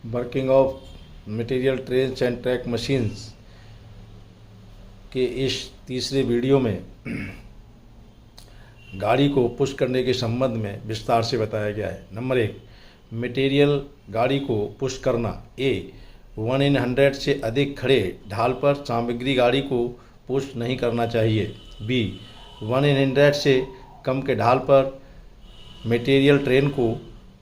Working of material trains and track machines के इस तीसरे वीडियो में गाड़ी को पुश करने के संबंध में विस्तार से बताया गया है। नंबर 1, मटेरियल गाड़ी को पुश करना। 1 in 100 से अधिक खड़े ढाल पर सामग्री गाड़ी को पुश नहीं करना चाहिए। B 1 in 100 से कम के ढाल पर मटेरियल ट्रेन को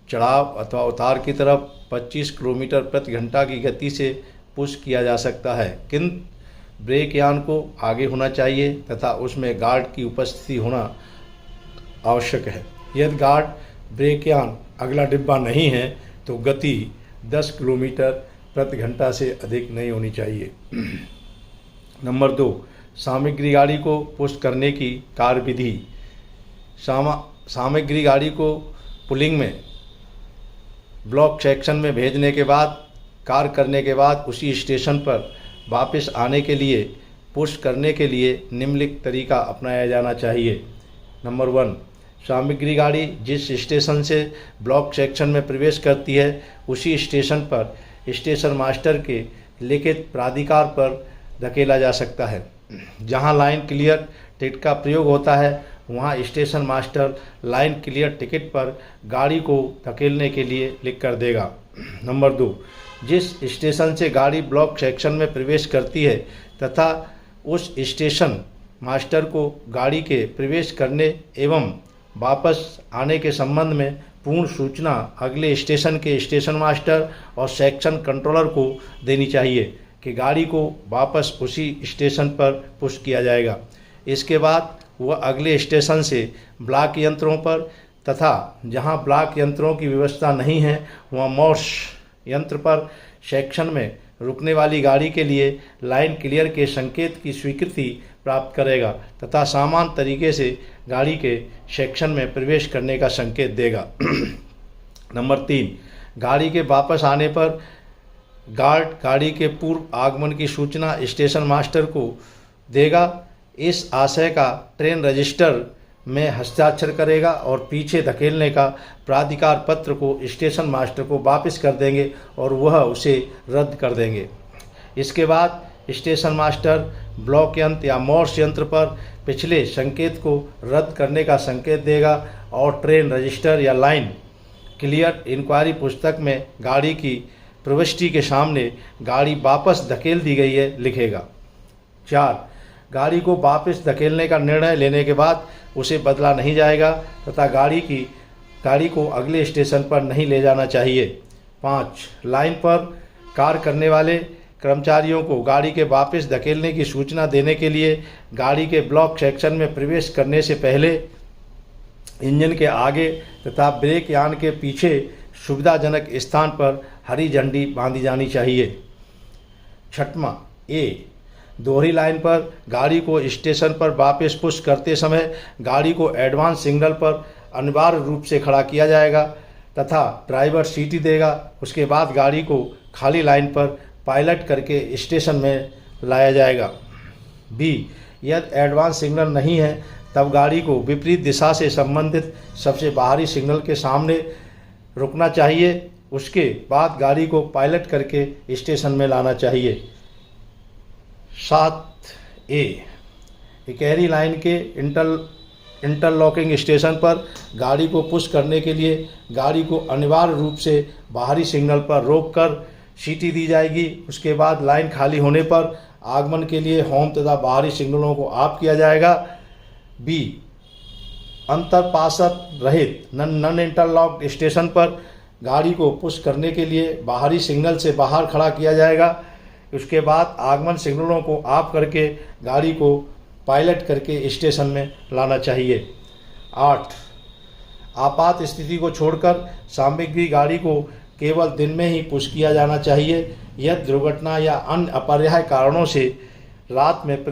चढ़ाव अथवा उतार की तरफ 25 किलोमीटर प्रति घंटा की गति से पुश किया जा सकता है, किंतु ब्रेक यान को आगे होना चाहिए तथा उसमें गार्ड की उपस्थिति होना आवश्यक है। यदि गार्ड ब्रेक यान अगला डिब्बा नहीं है तो गति 10 किलोमीटर प्रति घंटा से अधिक नहीं होनी चाहिए। नंबर 2, सामग्री गाड़ी को पुश करने की कार्यविधि। सामग्री गाड़ी को पुलिंग में ब्लॉक सेक्शन में भेजने के बाद कार्य करने के बाद उसी स्टेशन पर वापस आने के लिए पुश करने के लिए निम्नलिखित तरीका अपनाया जाना चाहिए। नंबर 1, सामग्री गाड़ी जिस स्टेशन से ब्लॉक सेक्शन में प्रवेश करती है उसी स्टेशन पर स्टेशन मास्टर के लिखित प्राधिकार पर धकेला जा सकता है। जहां लाइन क्लियर टिकट का प्रयोग होता है वहां station master line clear ticket पर गाड़ी को धकेलने के लिए लिख कर देगा। नंबर 2, जिस स्टेशन से गाड़ी ब्लॉक सेक्शन में प्रवेश करती है तथा उस स्टेशन मास्टर को गाड़ी के प्रवेश करने एवं वापस आने के संबंध में पूर्ण सूचना अगले स्टेशन के स्टेशन मास्टर और सेक्शन कंट्रोलर को देनी चाहिए कि गाड़ी को वापस उसी स्टेशन पर पुश किया जाएगा। इसके बाद वह अगले स्टेशन से ब्लॉक यंत्रों पर तथा जहां ब्लॉक यंत्रों की व्यवस्था नहीं है वहां मोर्स यंत्र पर सेक्शन में रुकने वाली गाड़ी के लिए लाइन क्लियर के संकेत की स्वीकृति प्राप्त करेगा तथा समान तरीके से गाड़ी के सेक्शन में प्रवेश करने का संकेत देगा। नंबर 3, गाड़ी के वापस आने पर गार्ड गाड़ी के पूर्व आगमन की सूचना स्टेशन मास्टर को देगा। इस आशय का ट्रेन रजिस्टर में हस्ताक्षर करेगा और पीछे धकेलने का प्राधिकार पत्र को स्टेशन मास्टर को वापस कर देंगे और वह उसे रद्द कर देंगे। इसके बाद स्टेशन मास्टर ब्लॉक यंत्र या मोर्स यंत्र पर पिछले संकेत को रद्द करने का संकेत देगा और ट्रेन रजिस्टर या लाइन क्लियर इंक्वायरी पुस्तक में गाड़ी की प्रविष्टि के सामने गाड़ी वापस धकेल दी गई है लिखेगा। 4, गाड़ी को वापस धकेलने का निर्णय लेने के बाद उसे बदला नहीं जाएगा तथा गाड़ी को अगले स्टेशन पर नहीं ले जाना चाहिए। 5, लाइन पर कार्य करने वाले कर्मचारियों को गाड़ी के वापस धकेलने की सूचना देने के लिए गाड़ी के ब्लॉक सेक्शन में प्रवेश करने से पहले इंजन के आगे तथा ब्रेक यान के पीछे सुविधाजनक स्थान पर हरी झंडी बांधी जानी चाहिए। 6वां, दोहरी लाइन पर गाड़ी को स्टेशन पर वापस पुश करते समय गाड़ी को एडवांस सिग्नल पर अनिवार्य रूप से खड़ा किया जाएगा तथा ड्राइवर सीटी देगा। उसके बाद गाड़ी को खाली लाइन पर पायलट करके स्टेशन में लाया जाएगा। B, यदि एडवांस सिग्नल नहीं है तब गाड़ी को विपरीत दिशा से संबंधित सबसे बाहरी सिग्नल के सामने रुकना चाहिए। उसके बाद गाड़ी को पायलट करके स्टेशन में लाना चाहिए। 7, इकहरी लाइन के इंटरलॉकिंग स्टेशन पर गाड़ी को पुश करने के लिए गाड़ी को अनिवार्य रूप से बाहरी सिग्नल पर रोककर सीटी दी जाएगी। उसके बाद लाइन खाली होने पर आगमन के लिए होम तथा बाहरी सिग्नलों को ऑफ किया जाएगा। B, अंतरपार्श्व रहित नॉन इंटरलॉक्ड स्टेशन पर गाड़ी को पुश करने के लिए बाहरी सिग्नल से बाहर खड़ा किया जाएगा। उसके बाद आगमन सिग्नलों को ऑफ करके गाड़ी को पायलट करके स्टेशन में लाना चाहिए। 8, आपात स्थिति को छोड़कर सामग्री गाड़ी को केवल दिन में ही पुश किया जाना चाहिए। यदि दुर्घटना या अन्य अपरिहार्य कारणों से रात में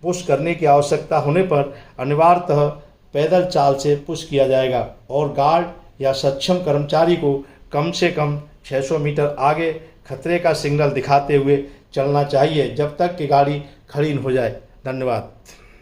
पुश करने की आवश्यकता होने पर अनिवार्यतः पैदल चाल से पुश किया जाएगा और गार्ड या सक्षम कर्मचारी को कम से कम 600 मीटर आगे खतरे का सिग्नल दिखाते हुए चलना चाहिए जब तक कि गाड़ी खड़ी न हो जाए। धन्यवाद।